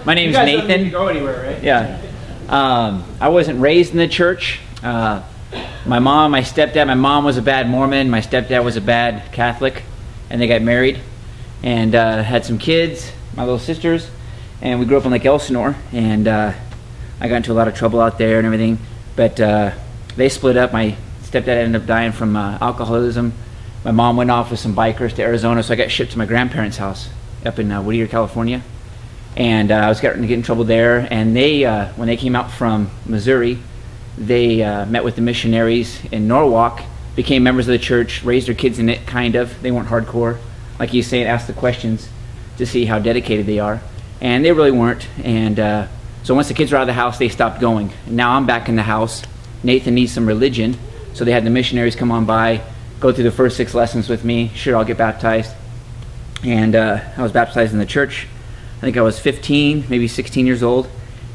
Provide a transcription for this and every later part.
My name's you guys Nathan. Don't need to go anywhere, right? Yeah. I wasn't raised in the church. My mom, my stepdad, my mom was a bad Mormon. My stepdad was a bad Catholic. And they got married and had some kids, my little sisters. And we grew up in Lake Elsinore. And I got into a lot of trouble out there and everything. But they split up. My stepdad ended up dying from alcoholism. My mom went off with some bikers to Arizona, so I got shipped to my grandparents' house up in Whittier, California. And I was starting to get in trouble there. And they, when they came out from Missouri, they met with the missionaries in Norwalk, became members of the church, raised their kids in it, kind of. They weren't hardcore. Like he's saying, ask the questions to see how dedicated they are. And they really weren't. And so once the kids were out of the house, they stopped going. Now I'm back in the house. Nathan needs some religion. So they had the missionaries come on by, go through the first 6 lessons with me. Sure, I'll get baptized. And I was baptized in the church. I think I was 15, maybe 16 years old.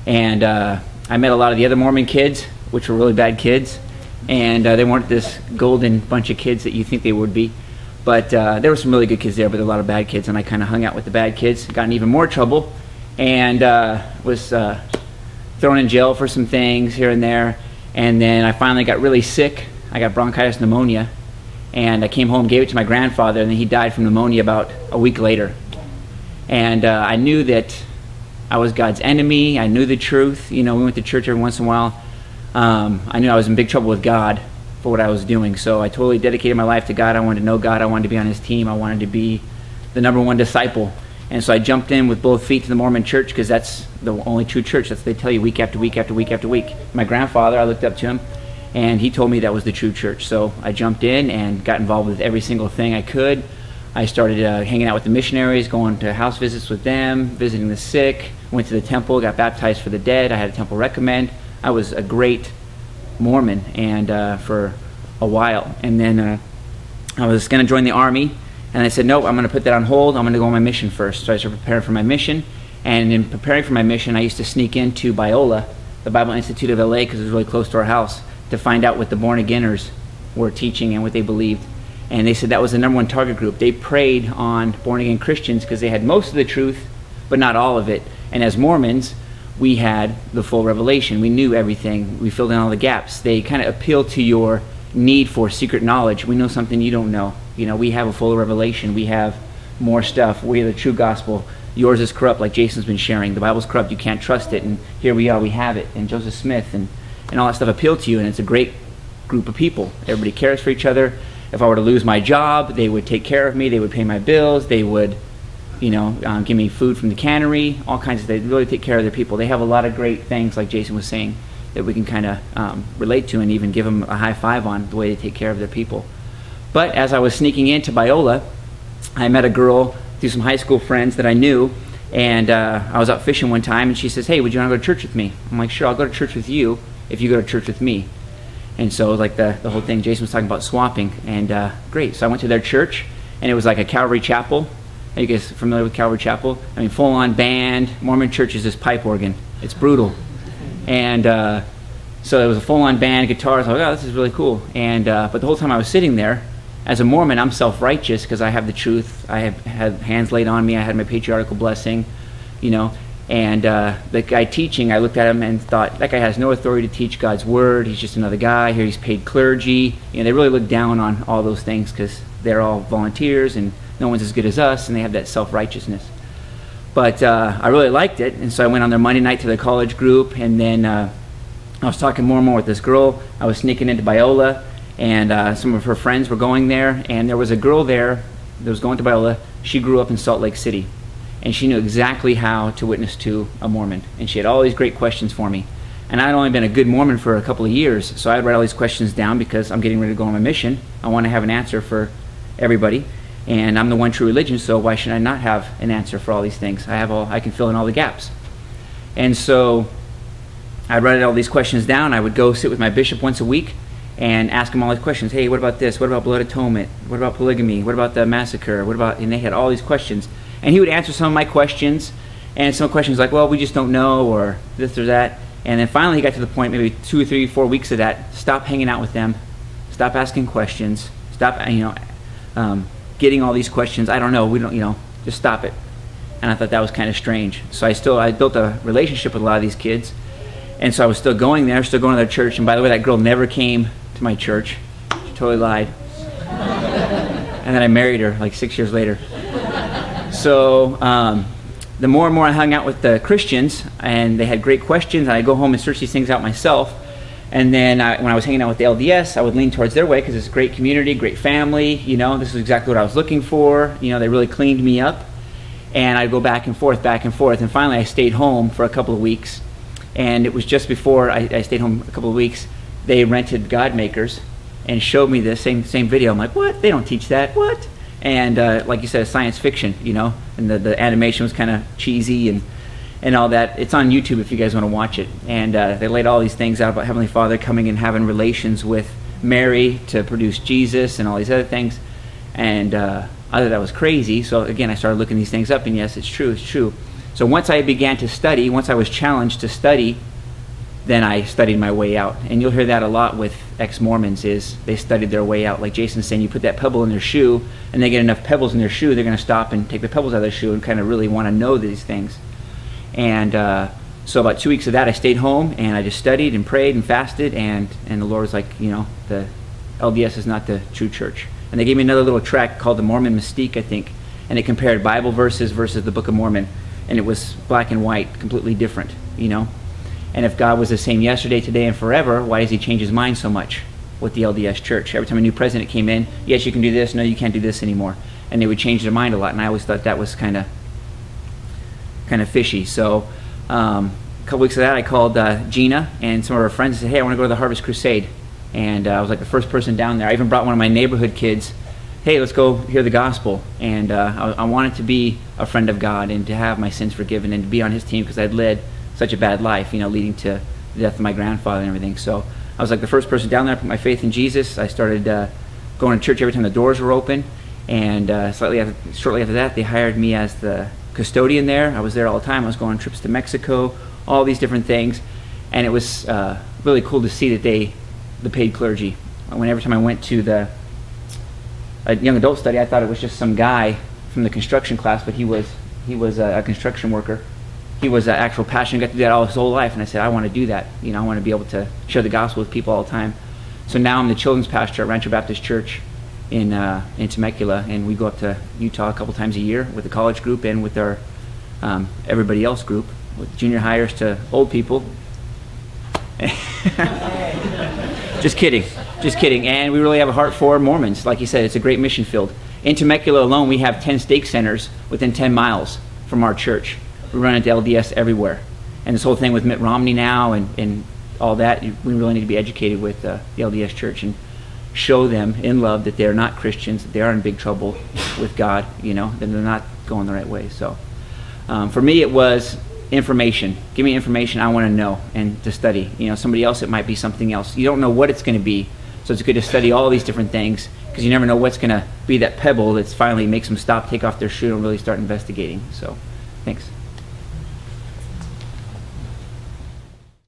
And I met a lot of the other Mormon kids, which were really bad kids. And they weren't this golden bunch of kids that you think they would be. But there were some really good kids there, but there were a lot of bad kids. And I kind of hung out with the bad kids, got in even more trouble, and was thrown in jail for some things here and there. And then I finally got really sick. I got bronchitis pneumonia. And I came home, gave it to my grandfather, and then he died from pneumonia about a week later. And I knew that I was God's enemy. I knew the truth. You know, we went to church every once in a while. I knew I was in big trouble with God for what I was doing. So I totally dedicated my life to God. I wanted to know God. I wanted to be on his team. I wanted to be the #1 disciple. And so I jumped in with both feet to the Mormon church, because that's the only true church. That's what they tell you week after week after week after week. My grandfather, I looked up to him, and he told me that was the true church. So I jumped in and got involved with every single thing I could. I started hanging out with the missionaries, going to house visits with them, visiting the sick, went to the temple, got baptized for the dead. I had a temple recommend. I was a great Mormon and for a while. And then I was going to join the army, and I said, nope, I'm going to put that on hold. I'm going to go on my mission first. So I started preparing for my mission. And in preparing for my mission, I used to sneak into Biola, the Bible Institute of LA, because it was really close to our house, to find out what the born-againers were teaching and what they believed. And they said that was the #1 target group. They preyed on born-again Christians because they had most of the truth, but not all of it. And as Mormons, we had the full revelation. We knew everything. We filled in all the gaps. They kind of appealed to your need for secret knowledge. We know something you don't know. You know, we have a full revelation. We have more stuff. We have the true gospel. Yours is corrupt, like Jason's been sharing. The Bible's corrupt. You can't trust it. And here we are. We have it. And Joseph Smith and all that stuff appealed to you. And it's a great group of people. Everybody cares for each other. If I were to lose my job, they would take care of me. They would pay my bills. They would, you know, give me food from the cannery, all kinds of things. They really take care of their people. They have a lot of great things, like Jason was saying, that we can kind of relate to and even give them a high five on the way they take care of their people. But as I was sneaking into Biola, I met a girl through some high school friends that I knew, and I was out fishing one time, and she says, hey, would you want to go to church with me? I'm like, sure, I'll go to church with you if you go to church with me. And so like the whole thing, Jason was talking about swapping, and great. So I went to their church, and it was like a Calvary Chapel. Are you guys familiar with Calvary Chapel? I mean, full-on band. Mormon church is this pipe organ. It's brutal. And so there was a full-on band, guitars. I was like, oh, this is really cool. And but the whole time I was sitting there, as a Mormon, I'm self-righteous because I have the truth. I have had hands laid on me. I had my patriarchal blessing, you know. And the guy teaching, I looked at him and thought, that guy has no authority to teach God's word. He's just another guy. Here he's paid clergy. You know, they really look down on all those things because they're all volunteers and no one's as good as us, and they have that self-righteousness. But I really liked it, and so I went on their Monday night to their college group, and then I was talking more and more with this girl. I was sneaking into Biola, and some of her friends were going there, and there was a girl there that was going to Biola. She grew up in Salt Lake City, and she knew exactly how to witness to a Mormon, and she had all these great questions for me. And I'd only been a good Mormon for a couple of years, so I'd write all these questions down because I'm getting ready to go on my mission. I want to have an answer for everybody, and I'm the one true religion, so why should I not have an answer for all these things? I can fill in all the gaps. And so I'd write all these questions down. I would go sit with my bishop once a week and ask him all these questions. Hey, what about this? What about blood atonement? What about polygamy? What about the massacre? What about, and they had all these questions. And he would answer some of my questions, and some questions like, well, we just don't know, or this or that. And then finally he got to the point, maybe 2 or 3 or 4 weeks of that, stop hanging out with them, stop asking questions, stop, getting all these questions. I don't know, we don't, just stop it. and I thought that was kind of strange. So I built a relationship with a lot of these kids, and so I was still going there, still going to their church. And by the way, that girl never came to my church. She totally lied. And then I married her like 6 years later. So the more and more I hung out with the Christians, and they had great questions, and I'd go home and search these things out myself. And then when I was hanging out with the LDS, I would lean towards their way because it's a great community, great family. This is exactly what I was looking for. They really cleaned me up. And I'd go back and forth. And finally, I stayed home for a couple of weeks. And it was just before I stayed home a couple of weeks, they rented God Makers and showed me this same video. I'm like, what? They don't teach that. What? And like you said, it's science fiction, and the animation was kind of cheesy and all that. It's on YouTube if you guys want to watch it. And they laid all these things out about Heavenly Father coming and having relations with Mary to produce Jesus and all these other things. And I thought that was crazy. So again, I started looking these things up, and yes, it's true. So once I began to study, once I was challenged to study, then I studied my way out. And you'll hear that a lot with ex-Mormons, is they studied their way out. Like Jason's saying, you put that pebble in their shoe, and they get enough pebbles in their shoe, they're going to stop and take the pebbles out of their shoe and kind of really want to know these things. And so about 2 weeks of that, I stayed home, and I just studied and prayed and fasted, and the Lord was like, the LDS is not the true church. And they gave me another little tract called the Mormon Mystique, I think, and it compared Bible verses versus the Book of Mormon, and it was black and white, completely different, And if God was the same yesterday, today, and forever, why does he change his mind so much with the LDS church? Every time a new president came in, yes, you can do this, no, you can't do this anymore. And they would change their mind a lot, and I always thought that was kind of fishy. So a couple weeks of that, I called Gina and some of our friends and said, hey, I want to go to the Harvest Crusade. And I was like the first person down there. I even brought one of my neighborhood kids. Hey, let's go hear the gospel. And I wanted to be a friend of God and to have my sins forgiven and to be on his team because I'd led such a bad life, leading to the death of my grandfather and everything. So I was like the first person down there. I put my faith in Jesus. I started going to church every time the doors were open. And shortly after that, they hired me as the custodian there. I was there all the time. I was going on trips to Mexico, all these different things. And it was really cool to see that the paid clergy. Every time I went to the young adult study, I thought it was just some guy from the construction class, but he was a construction worker. He was an actual pastor and got to do that all his whole life. And I said, I want to do that. I want to be able to share the gospel with people all the time. So now I'm the children's pastor at Rancho Baptist Church in Temecula, and we go up to Utah a couple times a year with the college group and with our everybody else group, with junior hires to old people. Just kidding. And we really have a heart for Mormons. Like you said, it's a great mission field. In Temecula alone, we have 10 stake centers within 10 miles from our church. We run into LDS everywhere. And this whole thing with Mitt Romney now and all that, we really need to be educated with the LDS church and show them in love that they're not Christians, that they are in big trouble with God, that they're not going the right way. So for me, it was information. Give me information I want to know and to study. Somebody else, it might be something else. You don't know what it's going to be. So it's good to study all these different things because you never know what's going to be that pebble that finally makes them stop, take off their shoe, and really start investigating. So thanks.